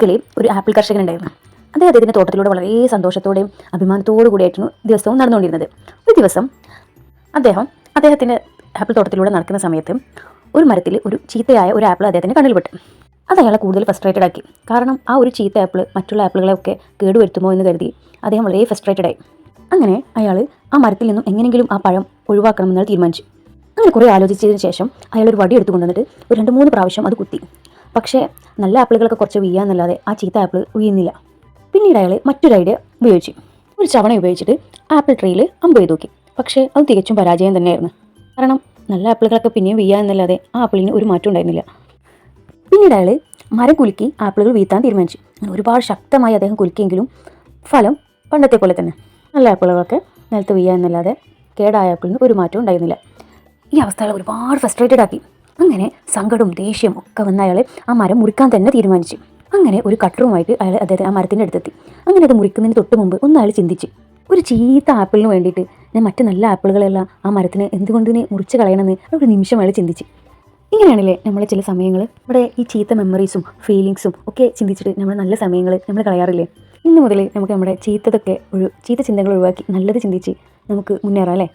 ഒരിക്കലും ഒരു ആപ്പിൾ കർഷകനുണ്ടായിരുന്നു. അദ്ദേഹത്തിൻ്റെ തോട്ടത്തിലൂടെ വളരെ സന്തോഷത്തോടെയും അഭിമാനത്തോടു കൂടിയായിരുന്നു ദിവസവും നടന്നുകൊണ്ടിരുന്നത്. ഒരു ദിവസം അദ്ദേഹത്തിൻ്റെ ആപ്പിൾ തോട്ടത്തിലൂടെ നടക്കുന്ന സമയത്ത് ഒരു മരത്തിൽ ഒരു ചീത്തയായ ഒരു ആപ്പിൾ അദ്ദേഹത്തിൻ്റെ കണ്ണിൽപ്പെട്ടു. അത് അയാളെ കൂടുതൽ ഫ്രസ്ട്രേറ്റഡ് ആക്കി. കാരണം ആ ഒരു ചീത്ത ആപ്പിൾ മറ്റുള്ള ആപ്പിളുകളെയൊക്കെ കേടുവരുത്തുമോ എന്ന് കരുതി അദ്ദേഹം വളരെ ഫ്രസ്ട്രേറ്റഡ് ആയി. അങ്ങനെ അയാൾ ആ മരത്തിൽ നിന്നും എങ്ങനെയെങ്കിലും ആ പഴം ഒഴിവാക്കണമെന്ന് തീരുമാനിച്ചു. അങ്ങനെ കുറേ ആലോചിച്ചതിന് ശേഷം അയാൾ ഒരു വടി എടുത്തു കൊണ്ടുവന്നിട്ട് ഒരു 2-3 പ്രാവശ്യം അത് കുത്തി. പക്ഷേ നല്ല ആപ്പിളുകളൊക്കെ കുറച്ച് വീഴാന്നല്ലാതെ ആ ചീത്ത ആപ്പിൾ വീഴുന്നില്ല. പിന്നീട് അയാൾ മറ്റൊരു ഐഡിയ ഉപയോഗിച്ചു. ഒരു ചവണ ഉപയോഗിച്ചിട്ട് ആപ്പിൾ ട്രീയിൽ അമ്പ് ചെയ്ത് നോക്കി. പക്ഷേ അത് തികച്ചും പരാജയം തന്നെയായിരുന്നു. കാരണം നല്ല ആപ്പിളുകളൊക്കെ പിന്നെയും വീഴാന്നല്ലാതെ ആ ആപ്പിളിന് ഒരു മാറ്റം ഉണ്ടായിരുന്നില്ല. പിന്നീട് അയാൾ മരം കുലുക്കി ആപ്പിളുകൾ വീഴ്ത്താൻ തീരുമാനിച്ചു. അങ്ങനെ ഒരുപാട് ശക്തമായി അദ്ദേഹം കുലുക്കിയെങ്കിലും ഫലം പണ്ടത്തെ പോലെ തന്നെ. നല്ല ആപ്പിളുകളൊക്കെ നിലത്ത് വീഴാന്നല്ലാതെ കേടായ ആപ്പിളിന് ഒരു മാറ്റവും ഉണ്ടായിരുന്നില്ല. ഈ അവസ്ഥ അയാൾ ഒരുപാട് ഫ്രസ്ട്രേറ്റഡ് ആക്കി. അങ്ങനെ സങ്കടവും ദേഷ്യവും ഒക്കെ വന്ന അയാൾ ആ മരം മുറിക്കാൻ തന്നെ തീരുമാനിച്ചു. അങ്ങനെ ഒരു കട്ടറുമായിട്ട് അയാൾ അദ്ദേഹത്തെ ആ മരത്തിൻ്റെ അടുത്തെത്തി. അങ്ങനെ അത് മുറിക്കുന്നതിന് തൊട്ട് മുമ്പ് ഒന്ന് അയാൾ ചിന്തിച്ചു, ഒരു ചീത്ത ആപ്പിളിന് വേണ്ടിയിട്ട് ഞാൻ മറ്റ് നല്ല ആപ്പിളുകളെല്ലാം ആ മരത്തിന് എന്തുകൊണ്ടിനെ മുറിച്ച് കളയണമെന്ന് ഒരു നിമിഷം അയാൾ ചിന്തിച്ചു. ഇങ്ങനെയാണല്ലേ നമ്മളെ ചില സമയങ്ങൾ ഇവിടെ ഈ ചീത്ത മെമ്മറീസും ഫീലിങ്സും ഒക്കെ ചിന്തിച്ചിട്ട് നമ്മൾ നല്ല സമയങ്ങൾ നമ്മൾ കളയാറില്ലേ? ഇന്ന് മുതൽ നമുക്ക് നമ്മുടെ ചീത്ത ചിന്തകൾ ഒഴിവാക്കി നല്ലത് ചിന്തിച്ച് നമുക്ക് മുന്നേറാം അല്ലേ?